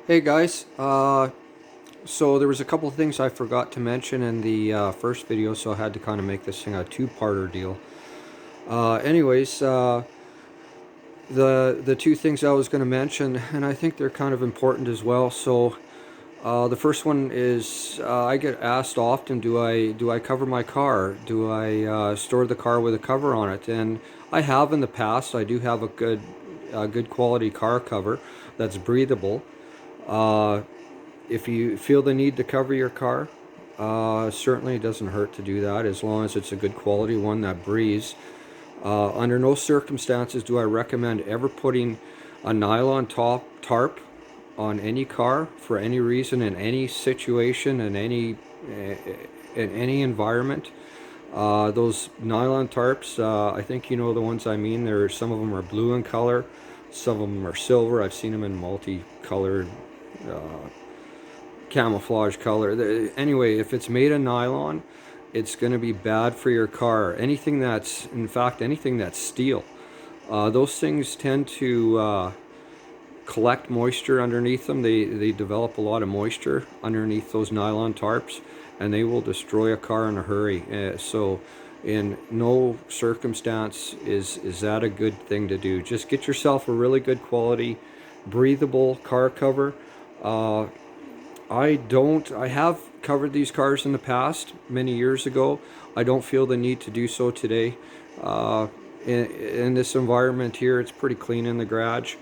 Hey guys, so there was a couple of things I forgot to mention in the first video, so I had to kind of make this thing a two-parter deal. Anyways, the two things I was going to mention, and I think they're kind of important as well. So the first one is I get asked often, do I cover my car? Do I store the car with a cover on it? And I have in the past. I do have a good quality car cover that's breathable. Uh, if you feel the need to cover your car, certainly it doesn't hurt to do that as long as it's a good quality one that breathes. Under no circumstances do I recommend ever putting a nylon tarp on any car for any reason in any situation in any environment. Those nylon tarps, I think you know the ones I mean. Some of them are blue in color, some of them are silver. I've seen them in multicolored camouflage color. Anyway, if it's made of nylon, it's going to be bad for your car. In fact, anything that's steel. Those things tend to collect moisture underneath them. They develop a lot of moisture underneath those nylon tarps, and they will destroy a car in a hurry. So in no circumstance is that a good thing to do. Just get yourself a really good quality, breathable car cover. Uh, I have covered these cars in the past, many years ago. I don't feel the need to do so today. Uh, in this environment here, it's pretty clean in the garage.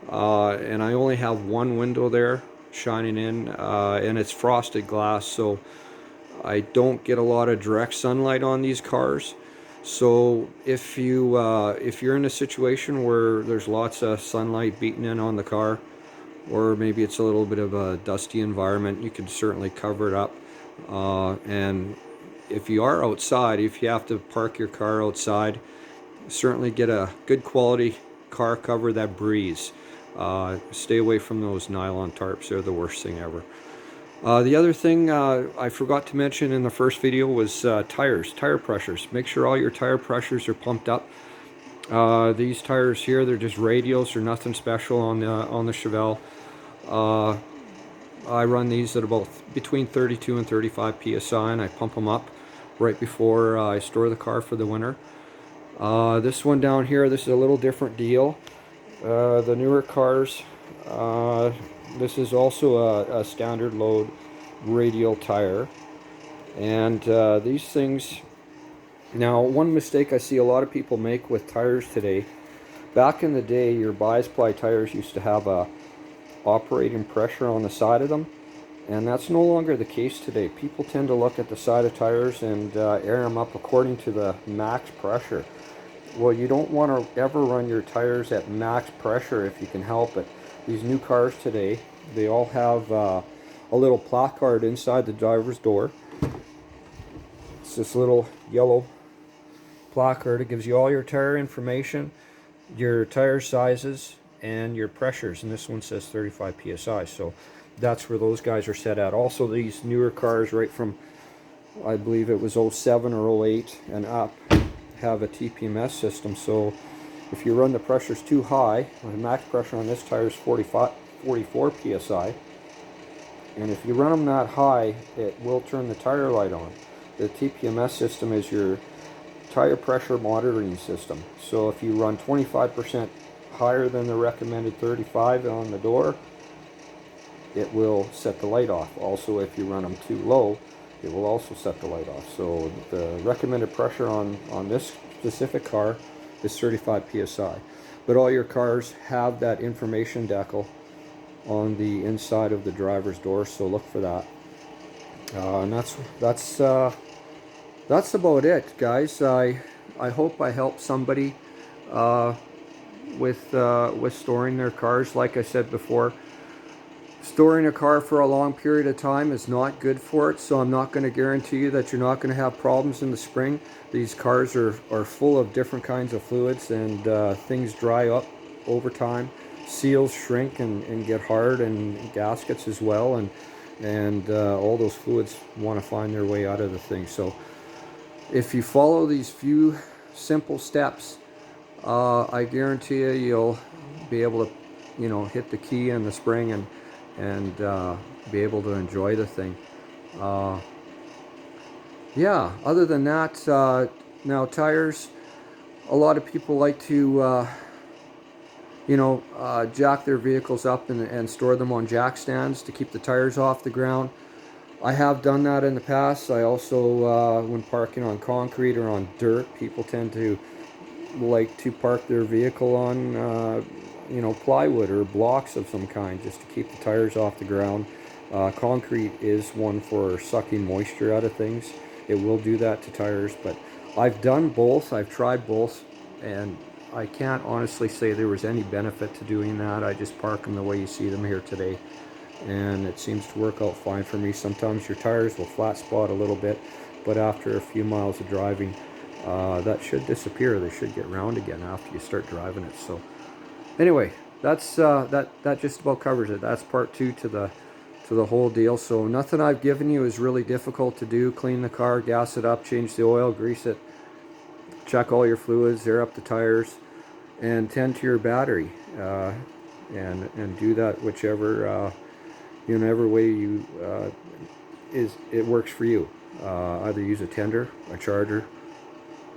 And I only have one window there shining in, and it's frosted glass, so I don't get a lot of direct sunlight on these cars. So if you're in a situation where there's lots of sunlight beating in on the car, or maybe it's a little bit of a dusty environment, you can certainly cover it up. And if you are outside, if you have to park your car outside, certainly get a good quality car cover that breathes. Stay away from those nylon tarps, they're the worst thing ever. The other thing I forgot to mention in the first video was tire pressures. Make sure all your tire pressures are pumped up. These tires here, they're just radials, they're nothing special on the Chevelle. Uh, I run these at about between 32 and 35 psi, and I pump them up right before I store the car for the winter. This one down here, this is a little different deal. The newer cars, uh, this is also a standard load radial tire, and these things. Now, one mistake I see a lot of people make with tires today. Back in the day, your bi-ply tires used to have a operating pressure on the side of them, and that's no longer the case today. People tend to look at the side of tires and air them up according to the max pressure. Well, you don't want to ever run your tires at max pressure if you can help it. These new cars today, they all have a little placard inside the driver's door. It's this little yellow placard. It gives you all your tire information, your tire sizes, and your pressures. And this one says 35 psi, so that's where those guys are set at. Also, these newer cars, right from I believe it was '07 or '08 and up, have a TPMS system. So if you run the pressures too high, the max pressure on this tire is 44 psi, and if you run them that high, it will turn the tire light on. The TPMS system is your tire pressure monitoring system. So if you run 25% higher than the recommended 35 on the door, it will set the light off. Also, if you run them too low, it will also set the light off. So the recommended pressure on this specific car is 35 psi. But all your cars have that information decal on the inside of the driver's door, so look for that. And that's about it, guys. I hope I helped somebody uh, with storing their cars. Like I said before, storing a car for a long period of time is not good for it, so I'm not going to guarantee you that you're not going to have problems in the spring. These cars are full of different kinds of fluids, and things dry up over time. Seals shrink and get hard, and gaskets as well, and all those fluids want to find their way out of the thing. So if you follow these few simple steps, I guarantee you'll be able to, hit the key in the spring and be able to enjoy the thing. Yeah, other than that, now tires, a lot of people like to jack their vehicles up and store them on jack stands to keep the tires off the ground. I have done that in the past. I also, when parking on concrete or on dirt, people tend to like to park their vehicle on, plywood or blocks of some kind just to keep the tires off the ground. Concrete is one for sucking moisture out of things. It will do that to tires, but I've done both. I've tried both, and I can't honestly say there was any benefit to doing that. I just park them the way you see them here today, and it seems to work out fine for me. Sometimes your tires will flat spot a little bit, but after a few miles of driving, that should disappear. They should get round again after you start driving it. So anyway, that's that just about covers it. That's part two to the whole deal. So nothing I've given you is really difficult to do. Clean the car, gas it up, change the oil, grease it, check all your fluids, air up the tires, and tend to your battery. And do that whichever way you it works for you. Either use a tender, a charger,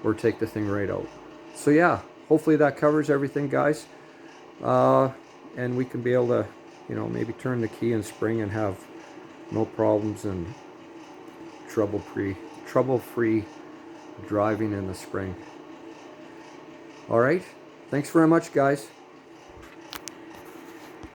or take the thing right out. So yeah, hopefully that covers everything, guys. And we can be able to, maybe turn the key in spring and have no problems and trouble-free driving in the spring. All right. Thanks very much, guys.